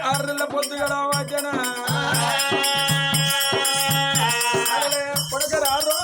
ఆరుల పొద్దుగల వచన కొడుకరారు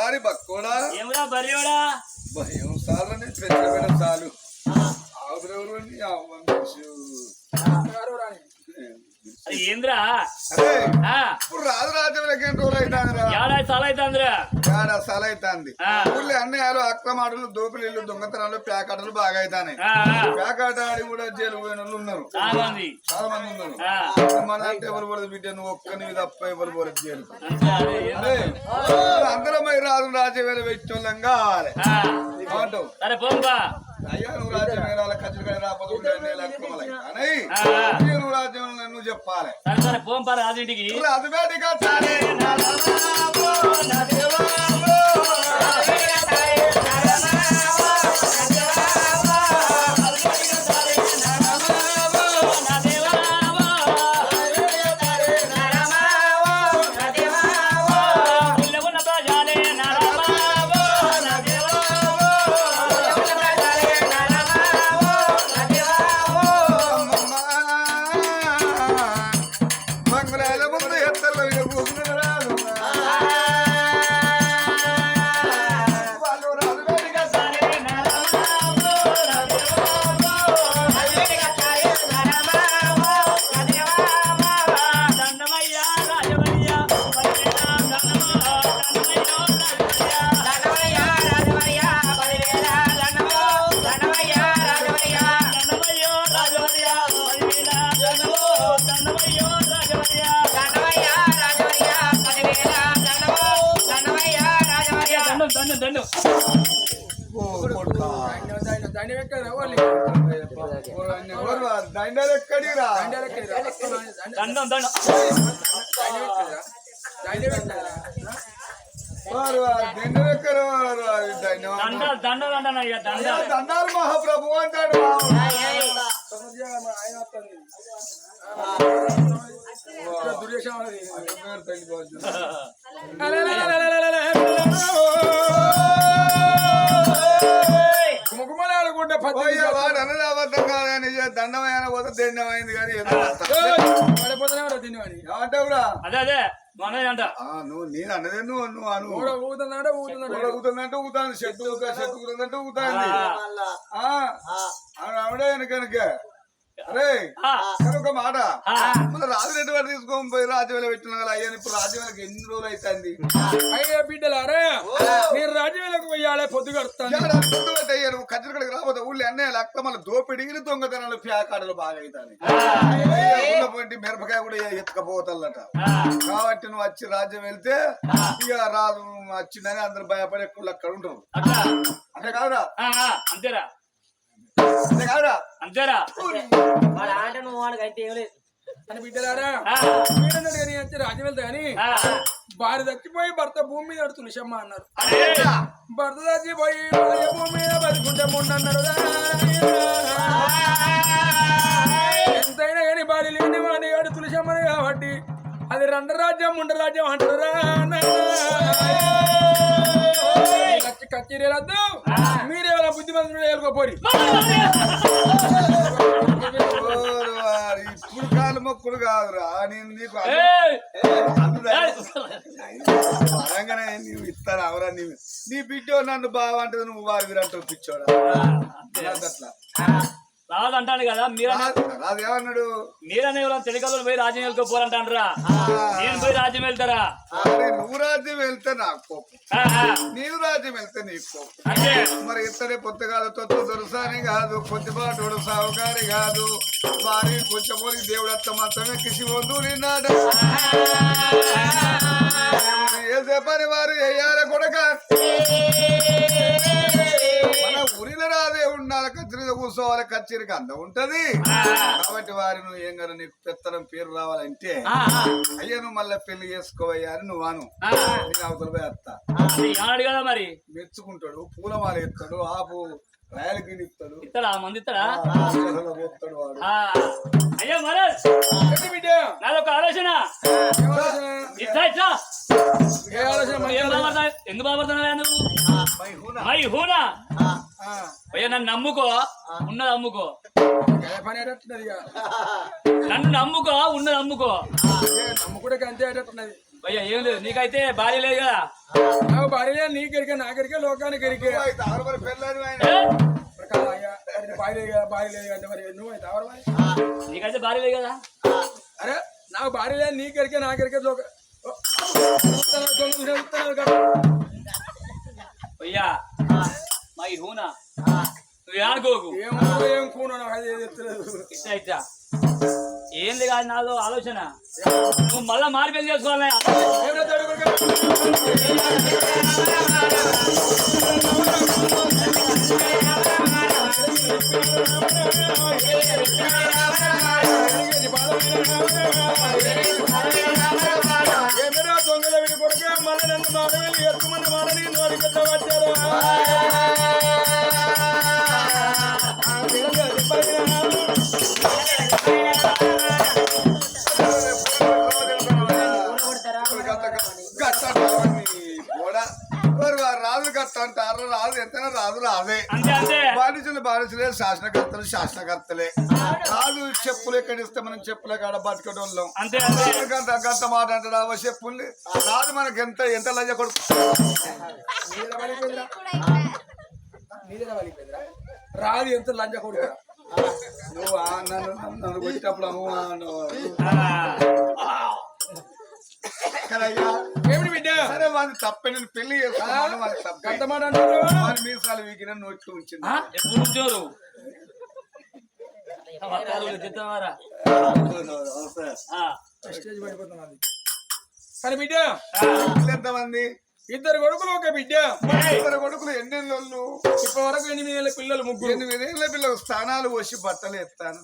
వారి బక్కోడా ఏమరా బరియోడా భయం సాలని పెద్దమైన చాలు ఆవురెవరు ఏంద్రా ఇప్పుడు రాజు రాజ్యంలోకి ఎన్ని రోజులు అవుతాందిరా ఏడాది సాల అవుతుంది ఊళ్ళో అన్నయ్యాలు అక్రమాటలు దోపిడీలు దొంగతనాలు ప్యాకాటలు బాగా అవుతాయి ప్యాకాట ఆడి కూడా జైలు పోయిన వాళ్ళు ఉన్నారు చాలా మంది ఉన్నారు మన అంటే ఎవరు పోలేదు బిడ్డ నువ్వు ఒక్కని తప్ప ఎవరు పోలేదు జైలు అరే అందరం రాజు రాజ్యం వెచ్చోళ్ళం కావాలి ఏమంటావు అయ్యా నువ్వు రాజ్యం వెళ్ళాలి ఖచ్చితంగా రాకపోతే నువ్వు రాజ్యం నువ్వు చెప్పాలి రాజుంటికి రాజు బయటికి దండాలు మహాప్రభు అంటాడు ముఖమలాడుకుంటే వాడు అన్నది అబద్ధం కాదని దండమైన పోతే దండమైంది కానీ పడిపోతున్నాడు తిని ఏమంటావురా అదే నువ్వు నేను అన్నదే నువ్వు ఊగుతుందంటే ఊగుతాను చెట్టు ఊగుతుందంటే ఊగుతాంది ఆవిడే కనుక అరే ఒక మాట మన రాజురెడ్డి వాడు తీసుకొని పోయి రాజ్యవేళ పెట్టిన కదా అయ్యా ఇప్పుడు రాజ్యవేళకి ఎన్ని రోజులు అవుతుంది అయ్యా బిడ్డలారా మీరు రాజ్యవేళకు పోయాలి పొద్దు కడతాను నువ్వు కచ్చరికడికి రాబోతే ఊళ్ళో అన్నయ్య అక్క మళ్ళీ దోపిడీలు దొంగతనాలు ప్యాకాడలు బాగా అవుతాయి మిరపకాయ కూడా ఎత్తుకపోతాలట కాబట్టి నువ్వు వచ్చి రాజ్యం వెళ్తే ఇక రాజు వచ్చిందని అందరు భయపడే అక్కడ ఉంటారు అంటే కాదురా అంతేరా అంతే కాదురా అంతేరా అని బిడ్డలారా కానీ వచ్చి రాజ్యం వెళ్తా కానీ భార్య చచ్చిపోయి భర్త భూమి మీద తులసమ్మ అన్నారు భర్త చచ్చిపోయి భూమి మీద బతుకుంటే అన్నారు ఎంతైనా కానీ భార్య లేని వాడి వాడు తులసమ్మని కాబట్టి అది రెండు రాజ్యం ఉండ రాజ్యం అంటారా కచ్చిరేలద్దు మీరేమైనా బుద్ధిమంతులు వేలుకోపోరి ఇప్పుడు కాలు మొక్కులు కాదురా నేను నీకు నీవు ఇస్తాను అవరా నీ బిడ్డో నన్ను బాగుంటది నువ్వు వారి అంటూ పిచ్చోడా అట్లా రాదు అంటాను కదా అది ఏమన్నాడు మీరనే తెలికలు పోయి రాజ్యం వెళ్ళిపోరంటారా నేను పోయి రాజ్యం వెళ్తారా నువ్వు రాజ్యం వెళ్తే నాకు కోపం నీవు రాజ్యం వెళ్తే నీకు కోపం మరి ఇతడే పొత్తుగాదు తొత్తు దొరసాని కాదు కొద్దిపాటు సావుకారి కాదు వారి కొంచెం దేవుడు అత్త మాత్రమే కిసి వద్దు నిన్నాడు ఏ పని వారు వేయాలి కొడక మన ఊరిలో రాదే ఉండాలి కచ్చిరిగా కూర్చోవాలి కచ్చిరికి అందం ఉంటది కాబట్టి వారి నువ్వు ఏం కదా నీకు పెత్తనం పేరు రావాలంటే అయ్యా నువ్వు మళ్ళీ పెళ్లి చేసుకోవయ్యా అని నువ్వు అను నేను అవతల పోయి వస్తా కదా మరి మెచ్చుకుంటాడు పూలమాల ఇస్తాడు ఆపు రాయలు గిలిస్తాడు ఇస్తాడా మంది ఇస్తాడా పోతాడు వాడు అయ్యో మహారాజ్ నాదొక ఆలోచన ఇట్లా ఇట్లా ఎందుకు బాధపడుతున్నా నువ్వు మై హూనా అయ్యా నన్ను నమ్ముకో ఉన్నది అమ్ముకో నన్ను నమ్ముకో ఉన్నది అమ్ముకో నమ్ముకుంటే అంతే అయ్యేటట్టున్నది అయ్యా ఏం లేదు నీకైతే భార్య లేదు కదా నాకు భార్య లేదు నీకెరికే నాకెరికే లోకానికి ఎరికే భార్య లేదు అంటే మరి నువ్వు అయితే నీకైతే భార్య లేదు కదా అరే నాకు భార్య లేదు నీకెరికే నాకెరికే లోక అయ్యా మై హూనా నువ్వు ఆడుకోకు ఏం కూన ఇట్లా ఇట్లా ఏంది కాదు నాలో ఆలోచన నువ్వు మళ్ళా మారి పెళ్లి చేసుకోవాలి దొంగల విడి కొడుకే మళ్ళీ నన్ను మాడవేళ్ళు ఎక్కుమంది మాడని నోడి పెద్ద వచ్చారు రాజులు కట్ట అంటారు రాజు ఎంతైనా రాజు రాదే బానిసలు బానిసలే శాసనకర్తలు శాసనకర్తలే రాజు చెప్పులు ఎక్కడిస్తే మనం చెప్పులే కాడ బతకటోళ్ళం గంట మాట అంటారా చెప్పుల్ని రాజు మనకి ఎంత లజ్జ కొడుకు రాదు ఎంత లంచ కొడుకు నువ్వు నన్ను కొట్టేటప్పుడు ఏమిటి బిడ్డ సరే వాడిని తప్పే నేను పెళ్లి చేసుకున్నాను వాడిని తప్ప మాట అంటారు వాడి మీసాలు వీకిన నోట్లు ఉంచింది ఎప్పుడు ఉంచారు స్టేజ్ పడిపోతున్నది కానీ బిడ్డ ఎంతమంది ఇద్దరు కొడుకులు ఒక బిడ్డ ఇద్దరు కొడుకులు ఎన్నెళ్ళు ఇప్పటి వరకు 8 ఏళ్ళ పిల్లలు ముగ్గురు 8 ఏళ్ళ పిల్లలకు స్థానాలు పోసి బట్టలు ఎత్తాను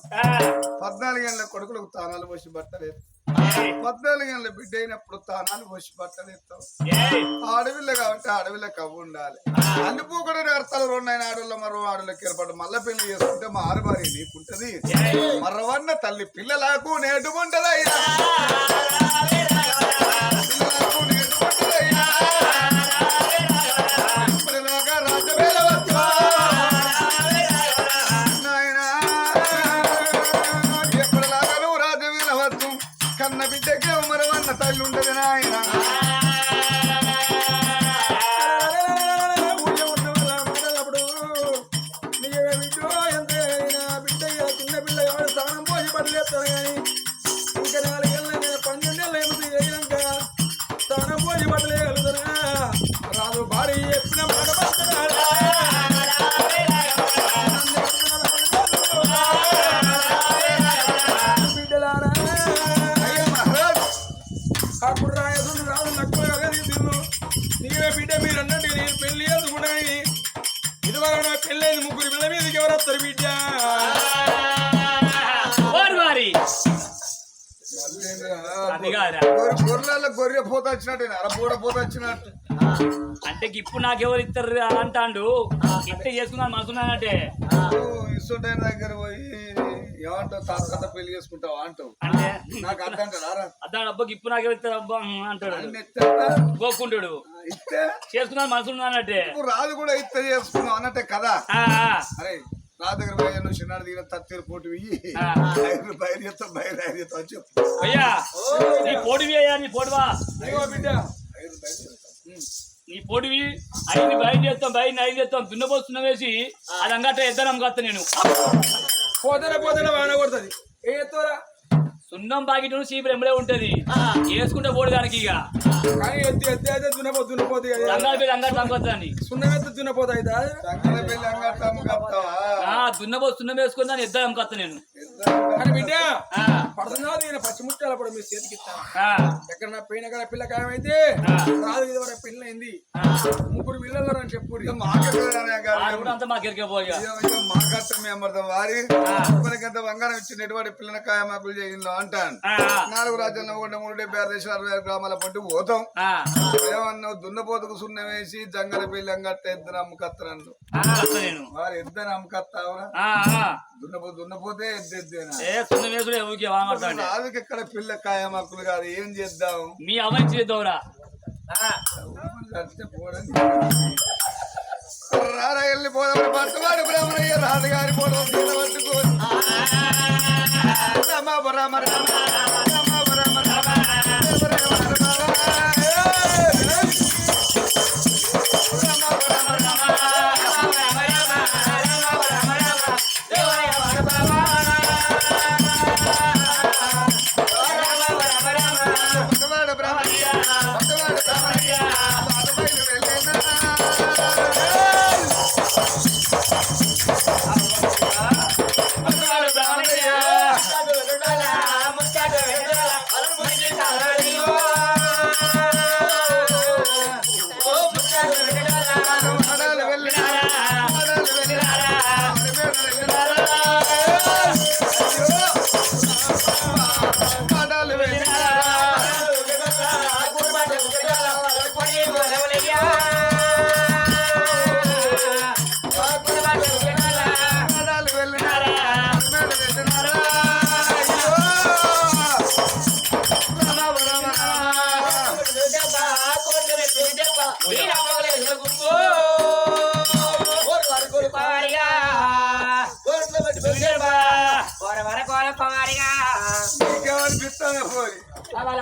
14 ఏళ్ళ కొడుకులకు స్థానాలు పోసి బట్టలు ఎత్తాను 14 ఏళ్ళ బిడ్డ అయినప్పుడు స్థానాలు పోసి బట్టలు ఎత్తావు ఆడవిల్ల కాబట్టి ఆడవిల్ల కవ్వు ఉండాలి అన్ని పూకడ అర్థాలు 2 ఆడవాళ్ళ మరో ఆడవిల్లకి ఏర్పడి మళ్ళీ పెళ్లి చేసుకుంటే మారు భార్య నీకుంటది మరవన్న తల్లి పిల్లలకు నేటుకుంటది అయ్యా పిల్లలకు నేటుకుంటది అయ్యా కన్న బిడ్డకే మరవన్న తల్లి ఉంటది నాయన అప్పుడు బిడ్డ చిన్న పిల్ల ఎవరు స్థానం పోసి పడలేస్తాను కానీ ఇంకా 4 ఏళ్ళ 12 ఏళ్ళ ఏమిటి అయినాక స్థానం పోసి పడలేగలుగుతానా రాదు భార్య చెప్పిన మాట బిడ్డలారా అప్పుడు రాయసుడు రాదు నక్కువ నీవే బిడ్డ మీరు అన్నట్టు నేను పెళ్లి చేసుకున్నాయి ఇదివరకు నా పెళ్ళైంది ముగ్గురు పిల్ల మీదకి ఎవరు వస్తారు బిడ్డ గొర్రెల గొర్రె పోత వచ్చినట్టు అరపూడ పోత వచ్చినట్టు అంటే ఇప్పుడు నాకెవరు ఇస్తారు అంటాడు ఇట్టే చేసుకున్నాను మనసున్నానంటే ఇస్తుంటాయి దగ్గర పోయి ఏమంటావు తాత పెళ్లి చేసుకుంటావు అంటావు నాకు అర్థం కదా అర్థం అబ్బాకి ఇప్పుడు నాకెవరు ఇస్తారు అబ్బా అంటాడు గోక్కుంటాడు ఇస్తే చేసుకున్నాను మనసున్నానంటే రాదు కూడా ఇస్తే చేసుకున్నావు అన్నట్టే కదా అరే నా దగ్గర పోయి నువ్వు చిన్న దిగిన తత్తీరు పోటీ బయలు చెప్తావు బయలు చెప్తావు చెప్పు అయ్యా నీ పోటీవి అయ్యా నీ పోటీవా బిడ్డ 5 రూపాయలు నీ పొడివి ఐదు బయట చేస్తాం బయట ఐదు చేస్తాం దున్నపోస్తున్న వేసి అది అంగట్ట ఇద్దరు అమ్మకొస్తా నేను పోతే వాన కొడుతుంది ఏ ఎత్తురా సున్నం పాకెట్ చీపురు ఎంబడే ఉంటది వేసుకుంటే పోడు దానికి ఇక కానీ ఎత్తి అయితే దున్నపోతుంది రంగాల అంగట్టు అమ్మకొస్తాని సున్నం ఎత్తి దున్నపోతాయి దున్నపో సున్నం వేసుకుని దాన్ని ఇద్దరు అమ్మకొస్తా నేను కానీ బిడ్డ పడుతున్నా నేను పచ్చిముట్టాలు అప్పుడు మీ చేతికి ఇస్తాను ఎక్కడ నా పోయిన కదా పిల్ల ఖాయమైతే రాదు ఇది వరకు పిల్ల అయింది ముగ్గురు పిల్లలు అని చెప్పు అంతా మాకు ఎరికపోయా మా కష్టమే అమృతం వారి మనకంత బంగారం ఇచ్చినటువంటి పిల్లల కాయమాకులు చేయిందో అంటాను 4 రాజ్యాల్లో 376 గ్రామాల పట్టు పోతాం ఏమన్నావు దున్నపోతుకు సున్నం వేసి జంగల పిల్లి అంగట్ట ఇద్దరు అమ్మకత్తరన్ను వారు ఇద్దరు అమ్మకత్తావురా దున్నపోతే రాదుకి ఇక్కడ పిల్ల కాయమాకులు కాదు ఏం చేద్దాం మీ అమ్మాయి చేద్దాంరా రారా వెళ్ళిపోదాం పట్టువాడు బ్రహ్మయ్య రాజుగారి పోవడం పట్టుకోని రామ రామ రామ రామ రామ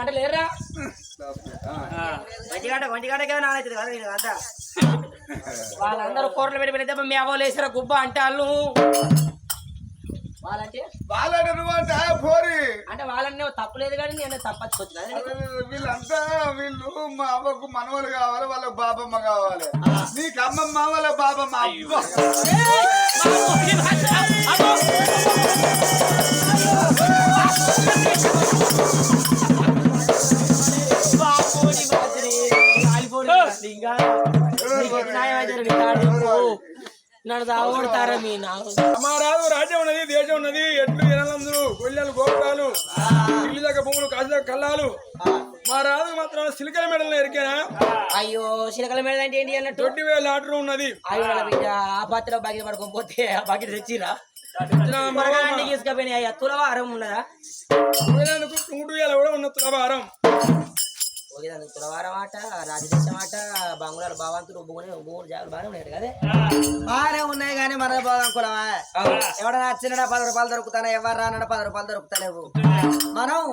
అంటే లేరా మంచిగడ్డకే నానైతుంది కదా నేను అంతా వాళ్ళందరూ కూరలు పెట్టి పెడితే మీ అవ్వలు వేసారా గుబ్బ అంటే వాళ్ళు వాళ్ళంటే వాళ్ళంటే నువ్వంటే పోరి అంటే వాళ్ళని తప్పులేదు కానీ నేను తప్పచ్చుకొచ్చిన వీళ్ళంతా వీళ్ళు మా అవ్వకు మనవలు కావాలి వాళ్ళకు బాబమ్మ కావాలి నీకు అమ్మమ్మ వాళ్ళ బాబమ్మ నన్ను తాగొడతారా మీ మా రాదు రాజ్యం ఉన్నది దేశం ఉన్నది ఎట్లు ఎనలందరూ గొల్లెలు గోపురాలు ఇల్లు దగ్గర భూములు కాజు దగ్గర కల్లాలు మా రాదు మాత్రం సిలికల మెడలు ఎరికేనా అయ్యో సిలకల మెడల్ అంటే ఏంటి అన్నట్టు 20,000 ఆర్డర్ ఉన్నది అయ్యో బిడ్డ ఆ పాత్రలో బకెట్ పడుకోకపోతే ఆ బకెట్ తెచ్చిరా తీసుకపోయినాయి తులవారం ఉన్నదా 3,000 కూడా ఉన్న తులవారం తులవారం ఆట రాజదేశం ఆట బంగుళాలు భావంతులు భూములు జాగులు బాగానే ఉన్నాయి కదా బాగానే ఉన్నాయి కానీ మన బాగా కులవా ఎవడన్నా చిన్న 10 రూపాయలు దొరుకుతానే ఎవరు రానన్నా 10 రూపాయలు దొరుకుతలేవు మనం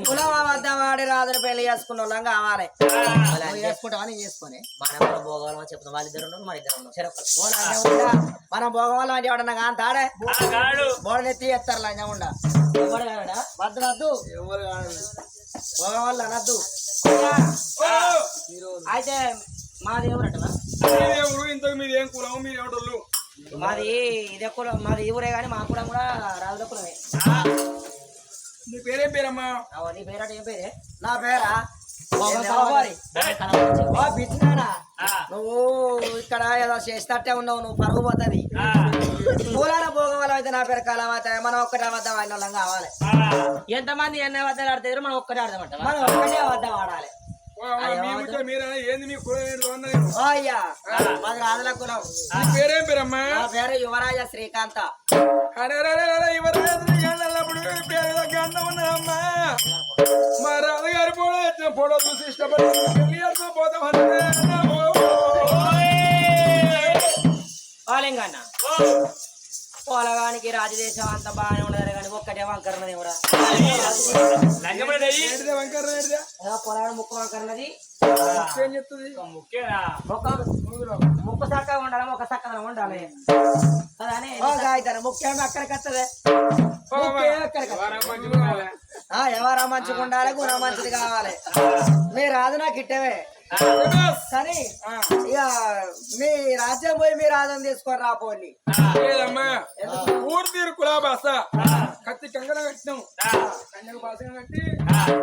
కులం అబద్ధం ఆడి రాజుని పెళ్లి చేసుకున్న వాళ్ళం కావాలి చేసుకుంటామని చేసుకొని మనం కూడా భోగవాళ్ళం అని చెప్తాం వాళ్ళిద్దరు మన ఇద్దరు మనం భోగవాళ్ళం అంటే ఎవడన్నా కాంతాడే బోడనెత్తి ఎత్తారు లంజం ఉండ ఎవరు కాడా వద్దు వద్దు ఎవరు కాదు భోగవాళ్ళు అనద్దు అయితే మాది ఎవరటవా ఇంతకు మీది ఏం కులం మీరు ఎవరు మాది ఇదే కులం మాది ఊరే కానీ మా కులం కూడా రాజుల కులమే నీ పేరేం పేరమ్మా నీ పేరట ఏం పేరే నా పేరా నువ్వు ఇక్కడ ఏదో చేస్తట్టే ఉన్నావు నువ్వు పరుగు పోతుంది పూలాన భోగవాళ్ళం అయితే నా పేరు కలవత మనం ఒక్కటే అబద్ధం ఆడిన వాళ్ళం కావాలి ఎంతమంది ఎన్ని అబద్ధాలు ఆడితే మనం ఒక్కటే ఆడదామంట మనం ఒక్కటే అబద్ధం ఆడాలి అయ్యా మాది రాజుల కులం పేరేం పేరమ్మా నా పేరు యువరాజ శ్రీకాంత యువరాజ శ్రీకాంతప్పుడు పేరు గంట ఉన్నామ్మా మా రాజుగారి ఫోటో వచ్చిన ఫోటో చూసి ఇష్టపడి పెళ్లి పోతాం పొలగానికి రాజదేశం అంత బాగానే ఉండదు కానీ ఒక్కటే వంకరన్నది కూడా ఏంటిదే వంకర ఏంటిదే పొలాన్ని ముక్కు వంకరన్నది ఏం చెప్తుంది ముఖ్యనా ముక్కు చక్కగా ఉండాలి ఒక చక్కగా ఉండాలి అదే ముఖ్యంగా అక్కడికి వస్తుంది ఎవరా మంచిగా ఉండాలి గుణం మంచిది కావాలి మీరు రాదు నాకు ఇట్టవే సరే ఇక మీ రాజ్యం పోయి మీ రాజ్యం తీసుకొని రాపోండి లేదమ్మా పూర్తి కులాభాస కత్తి కంగన కట్టినాం కంగన భాష కట్టి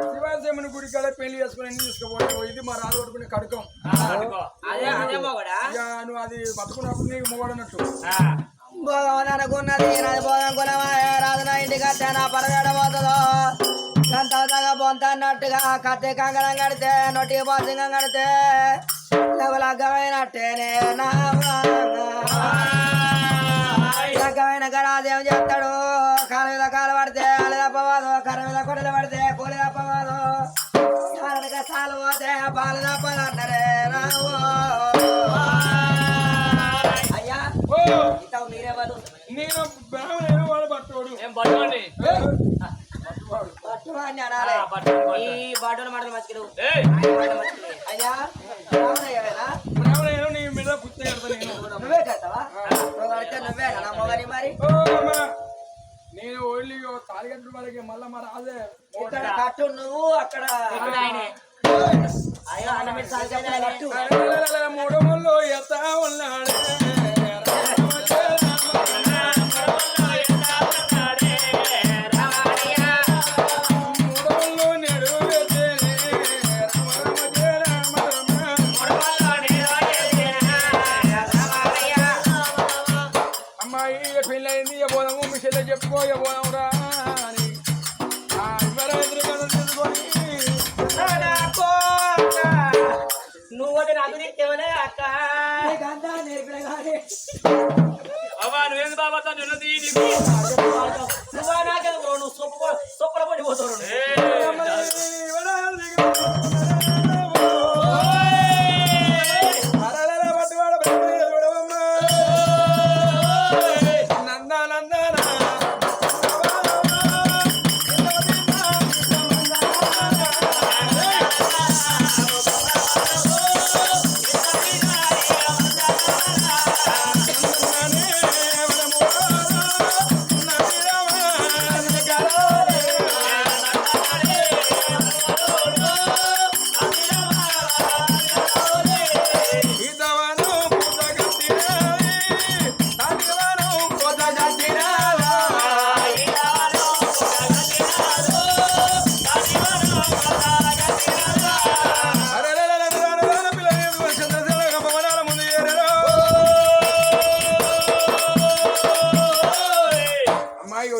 శివాజీమని గుడి కాడ పెళ్లి చేసుకుని అన్ని తీసుకుపోయావు ఇది మా రాజు పట్టుకునే కడకం నువ్వు అది బతుకున్నప్పుడు నీకు మొగడన్నట్టు భోగం అనుకున్నది నాది భోగం కులమా రాదు నా ఇంటికి వస్తే నా పరగడ పోతుందో గంటగా బొంత అన్నట్టుగా కత్తి కంగళం కడితే నొట్టి బాసింగం కడితే లగ్గమైనట్టేనే లగ్గమైన గడాదేం చేస్తాడు కాలు మీద కాలు పడితే అల్లి తప్పవాదు కర్ర మీద కొడలు పడితే కూలి తప్పవాదు సాలు పోతే పాలు తప్పదు అన్నారే రావు అయ్యా మీరెవరు నేను బ్రాహ్మణ వాడు పట్టుకోడు ఏం పట్టుకోండి పట్టువాడిని అనాలి ఈ బాటలు మాటలు మర్చిపోయావు అయ్యా బ్రాహ్మణ నీ మీద పుట్ట నేను నువ్వే కడతావా నువ్వే నా మొగని మరి నేను ఓన్లీ తాలిగట్టు వాళ్ళకి మళ్ళా మరి అదే ఇక్కడ కట్టు నువ్వు అక్కడ అయ్యో అన్న మీరు కట్టు మూడు ముళ్ళు ఎత్తా ఉన్నాడు పెళ్ళయింది పోదాము మీ చెల్లె చెప్పుకో పోదామురా అని ఎవరో ఎదురు తీసుకొని నువ్వు నాకు తిట్టేవలే అక్క నేర్పిన కానీ బాబా నువ్వేంది బాబా నువ్వు నాకే నువ్వు సొప్పల పడిపోతావు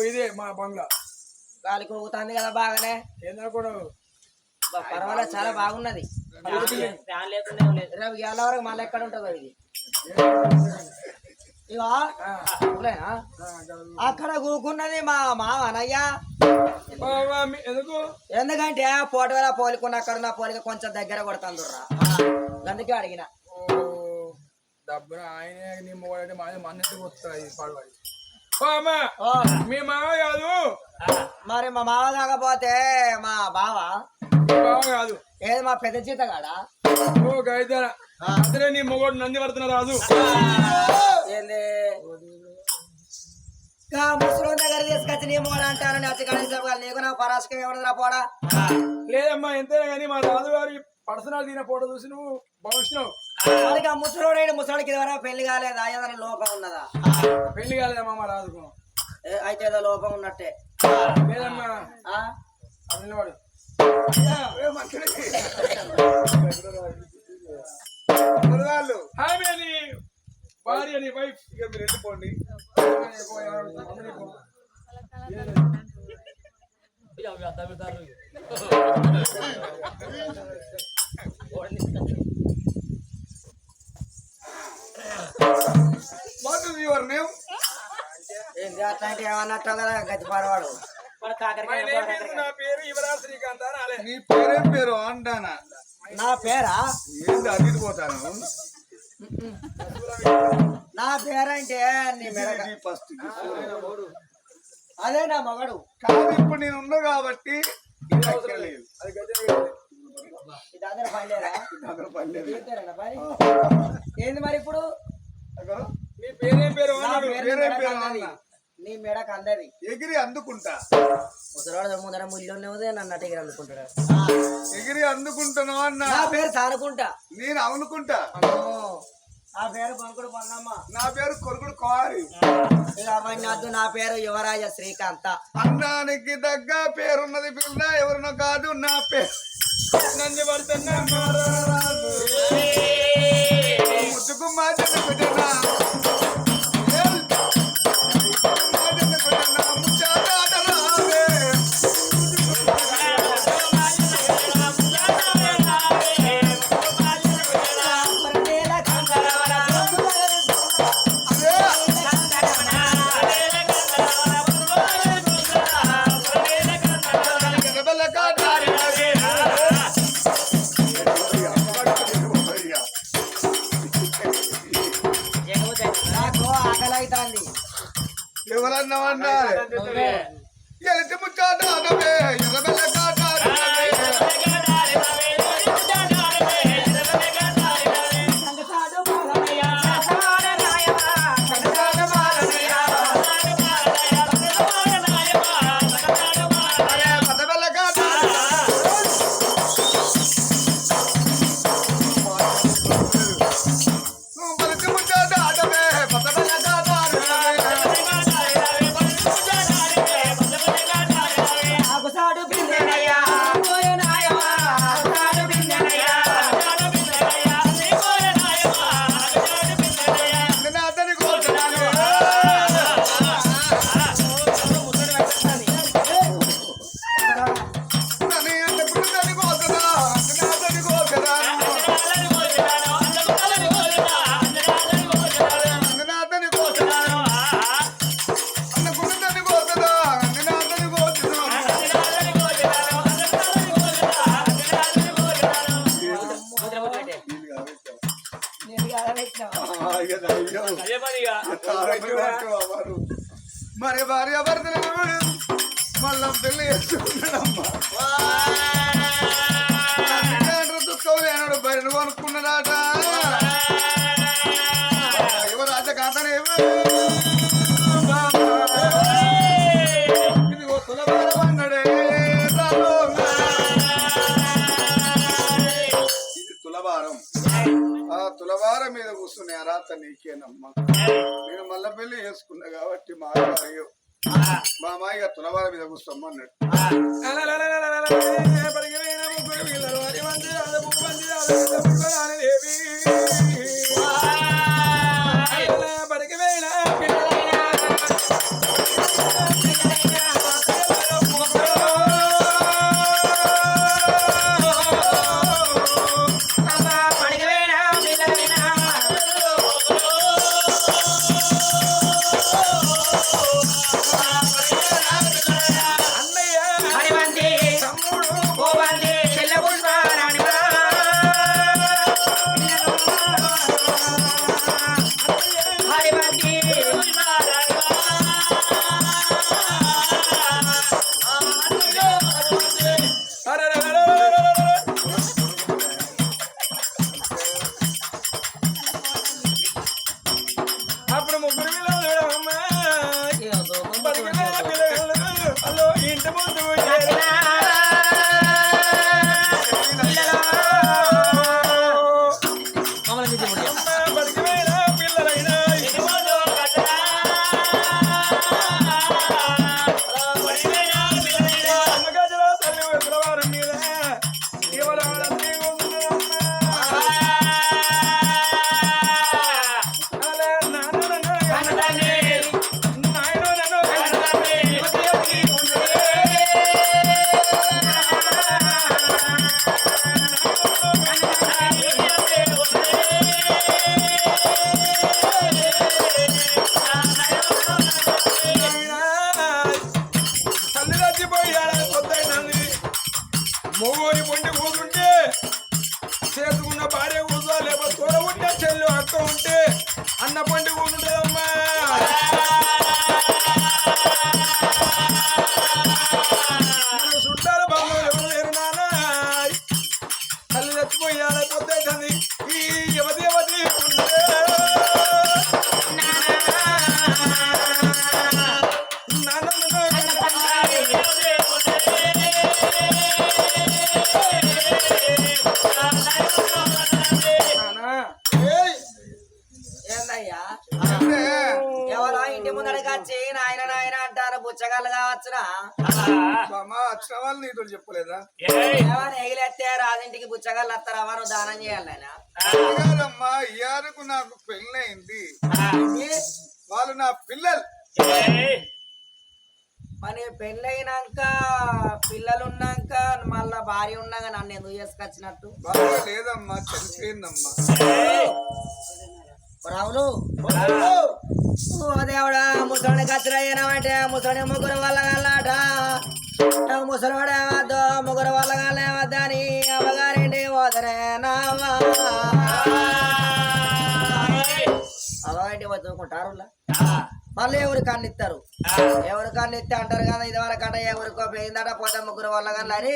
ఇదే మా బంగ్లా గాలి కొడుకుతుంది కదా బాగానే ఏంద్ర కూడా పర్వాలేదు చాలా బాగున్నది ఫ్యాన్ లేకుండా రేపు గేల వరకు మళ్ళీ ఎక్కడ ఉంటుంది ఇది ఇవా అక్కడ కూకున్నది మా మావనయ్యా ఎందుకు ఎందుకంటే పోటీవేళ పోలికున్న అక్కడ ఉన్న పోలిక కొంచెం దగ్గర కొడుతుందిరా అందుకే అడిగిన డబ్బున ఆయన నీ మొగడంటే మాది మన్నట్టు వస్తుంది పడవాలి మీ మావ కాదు మరి మా మావ కాకపోతే మా బావ బావ కాదు ఏది మా పెద్ద జీత కాడా ఓ గైదరా అసలే నీ మొగోడు నంది పడుతున్నా రాదు ఏంది ముసలి దగ్గర తీసుకొచ్చి నీ మొగడు అంటారని వచ్చి కనీసం నీకు నా పరాశకం ఏమన్నా పోడా లేదమ్మా ఎంతైనా కానీ మా రాజు గారి పర్సనల్ తిన ఫోటో చూసి నువ్వు భావిస్తున్నావు మరి ఆ ముసలోడైన ముసలికి ద్వారా పెళ్లి కాలేదా ఏదైనా లోపం ఉన్నదా పెళ్లి కాలేదమ్మా మా రాజుకు అయితే ఏదో లోపం ఉన్నట్టే లేదమ్మా అది వాడు భార్య నీ వైఫ్ ఇక మీరు వెళ్ళిపోండి What is your name? ఏంది అట్లాంటి ఏమన్నట్టు కదా గతి పరవాడు నా పేరు యువరాజ్ శ్రీకాంత్ అని నీ పేరేం పేరు అంటానా నా పేరా ఏంది అడిగిపోతాను నా పేరంటే నీ మెడక ఫస్ట్ అదే నా మగడు కాదు ఇప్పుడు నేను ఉన్నా కాబట్టి ఇది ఎక్కలేదు. ఇది అందరూ పనిలేరా అందరూ పనిలేదు. తీరుతారేనా పని? ఏంది మరి ఇప్పుడు అగో, నీ పేరేం పేరు నా అన్నాడు? పేరు వేరే మెడకు పేరు అందది. అన్నా. నీ మెడకు అందది ఎగిరి అందుకుంటా ముసలాడు ముందర ముల్లోనే ఉంది నన్ను అటగిరి అనుకుంటాడు ఎగిరి అందుకుంటాను అన్నా. నా పేరు తానుకుంటా నేను అవునుకుంటా. నా పేరు బంకుడు పొన్నమ్మ నా పేరు కొడుకుడు కోరి. ఇక అవన్నీ వద్దు నా పేరు యువరాజ శ్రీకాంత అన్నానికి తగ్గ పేరున్నది పిల్ల ఎవరినో కాదు నా పేరు నంది పడుతున్నా ముద్దుకు మాజన నాకు ఆకలి అవుతుంది ఎవరన్నా నువ్వే. ఎలిటి ముచ్చాట అనవే ఎర్రబెల్ల కాట అనవే. పదబెల్ల కాట నువ్వు బలిటి ముచ్చాట అనవే పదబెల్ల కాట అనవే. ఆకుసాడు పిందెనయ్యా పోయనాయమా ఆకుసాడు పిందెనయ్యా నేను అతని కోరుతున్నాను. నన్ను ఎందుకు దాని కోసరా నేను అతని కోరుతున్నాను. నేను అతని కోరుతున్నాను. అన్నకున్న దాన్ని కోరుతుందా నేను అతని కోరుతున్నాను. నేను కాదనెక్కినా అదే పనిగా మరి భార్య భర్తలు మళ్ళా పెళ్లి చేసుకున్నాడమ్మా. దుఃఖం లేనాడు బయట కొనుక్కున్నాడట. యువరాజ కాతనేమో ఇదిగో తులభారం అన్నాడే రాజు. ఇది తులభారం. ఆ తులవారం మీద కూర్చునే అర్హత నీకేనమ్మా. నేను మళ్ళా పెళ్లి చేసుకున్నా కాబట్టి మా మామయ్య తులవారం మీద కూర్చోమన్నాడు. పడిగిపోయిన ముగ్గురు వీళ్ళరు అది మంది అది ముగ్గు మంది అది ముగ్గురు అని దేవి పడిగిపోయిన పిల్లలైనా పడిగిపోయిన పిల్లలైనా అన్నయ్య హరివంతి తమ్ముడు గోవంతి చెల్లె పుష్పారాణి అన్న పండి ఉంటుందమ్మా చుట్టాలు బాబు ఎవరు లేరు నాన్న తల్లి చచ్చిపోయాల పొద్దుంది ఈ యువదేవతి ఏందయ్యా అంటే ఎవరో ఇంటి ముందడికి వచ్చి నాయన నాయన అంటారు బుచ్చగాళ్ళు కావచ్చురా బామ్మ వచ్చిన వాళ్ళు నీతో చెప్పలేదా ఎవరు ఎగిలెత్తే రాజింటికి బుచ్చగాళ్ళు వస్తారు ఎవరు దానం చేయాలి నాయన కాదమ్మా ఇయారకు నాకు పెళ్ళైంది వాళ్ళు నా పిల్లలు మరి పెళ్ళైనాక పిల్లలున్నాక మళ్ళా భార్య ఉన్నాక నన్ను ఎందుకు చేసుకొచ్చినట్టు బాగా లేదమ్మా చనిపోయిందమ్మా రావులు ఓ దేవుడా ముసలిని కచ్చరయ్యనామంటే ముసలి ముగ్గురు వల్ల కల్లాట ముసలివాడు ఏమద్దు ముగ్గురు వల్ల కల్లా ఏమద్దు అని అమ్మగారింటి పోతరేనావా అవ్వగారింటి పోతుకుంటారు మళ్ళీ ఎవరు కన్నిస్తారు ఎవరు కన్నిస్తే అంటారు కదా ఇది వరకు అంటే ఎవరికో పోయిందట పోతే ముగ్గురు వల్ల కల్లా అని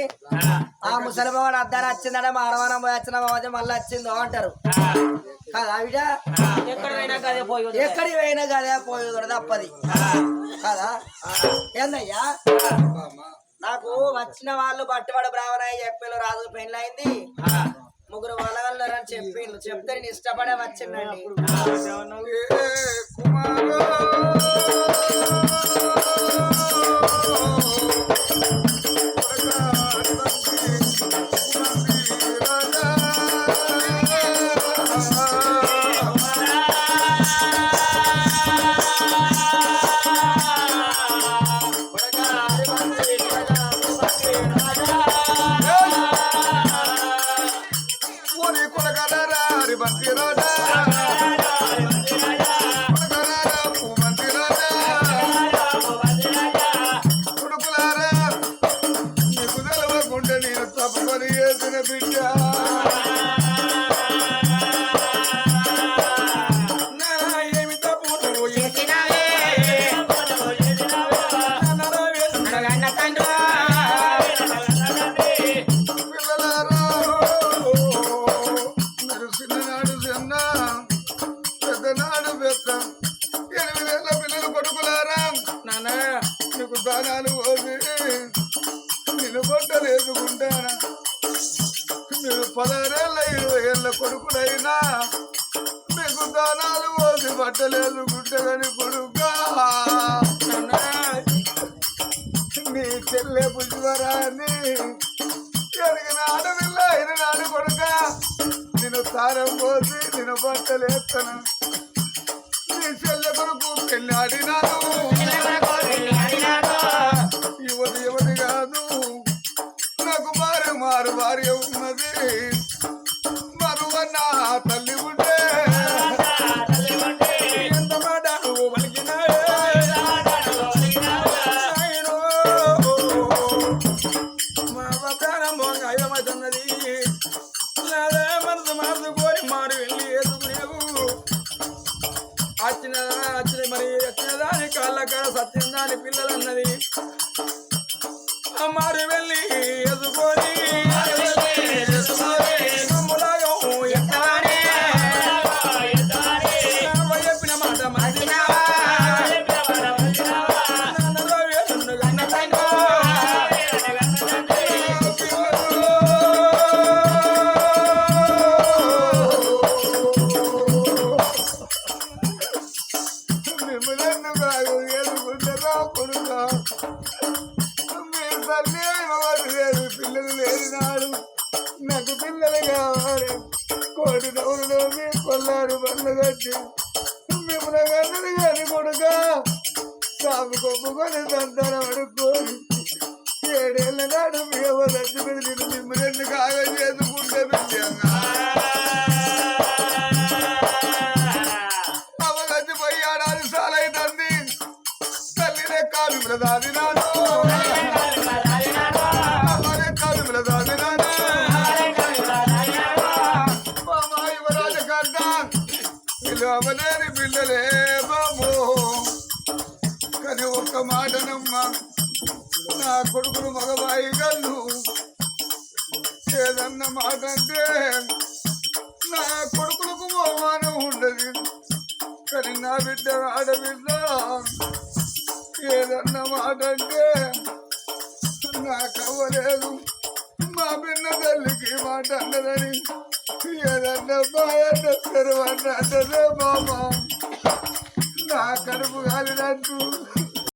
ఆ ముసలివాడు అద్దారు వచ్చిందట మాడవానం పోయి వచ్చిన మళ్ళీ వచ్చిందో అంటారు కదా ఆవిడ ఎక్కడికి పోయినా కదే పోయి కూడా తప్పది కదా ఏందయ్యా నాకు వచ్చిన వాళ్ళు బట్టివాడు బ్రాహ్మణయ్య చెప్పారు రాజు పెళ్ళయింది ముగ్గురు వలగలరని చెప్పిండు చెప్తే నేను ఇష్టపడే వచ్చిందండి దానాలు పోసి నేను బట్టలు వేసుకుంటానా మీరు 16 ఏళ్ళ 20 ఏళ్ళ కొడుకులైనా మీకు దానాలు పోసి బట్టలు వేసుకుంటే కానీ కొడుకా నీ చెల్లె పుష్పరాన్ని ఎరిగిన ఆడపిల్ల అయిన నాడు కొడుక నేను తారం పోసి నేను బట్టలు వేస్తాను నీ చెల్లె కొడుకు పెళ్ళి ఆడినాను యువతి కాదు నాకు మారు భార్య ఉన్నది మరువన్న తల్లి ఉంటే ఎంత మాట నువ్వు పలికినా మా ప్రాణం అయమవుతున్నది నాదే మనసు మార్చుకొని మారు వెళ్ళి ఎదుగులేవు వచ్చిన వచ్చిన దాని కాళ్ళ కాడ సత్యం దాని పిల్లలు అన్నది మారు వెళ్ళి ఎదుకొని చెప్పిన మాట మాటినా మిమ్మల్ని బాగా ఎదుర్కొంటారా కొడుక మీరు తల్లి లేదు పిల్లలు లేనినాడు నాకు పిల్లలు కావాలి కోటి నవ్వులు మీ కొల్లారు బండ్లు కట్టి మిమ్మల్ని కన్నది కానీ కొడుక సాగు కొప్పుకొని సంతానం అడుక్కోని 7 ఏళ్ళ నాడు మీ ఎవరు వచ్చి మీద నేను మిమ్మల్ని కాగా చేసుకుంటే అవగచ్చిపోయి ఆడాది సాలైతుంది తల్లినే కాలు దాదినాను కాలు దాదినాను యువరాజు కర్త వీళ్ళు అవలేని బిడ్డలే బాబు కానీ ఒక్క మాటనమ్మా నా కొడుకులు మగవాయి గల్లు ఏదన్న మాట అంటే నా కొడుకులకు అవమానం ఉండదు కానీ నా బిడ్డ ఆడబిడ్డ ఏదన్న మాట అంటే నాకు అవ్వలేదు మా బిడ్డ తల్లికి మాట అన్నదని ఏదన్నా బాయన్న తెరవన్న అంటదే మామ నా కడుపు కాలినట్టు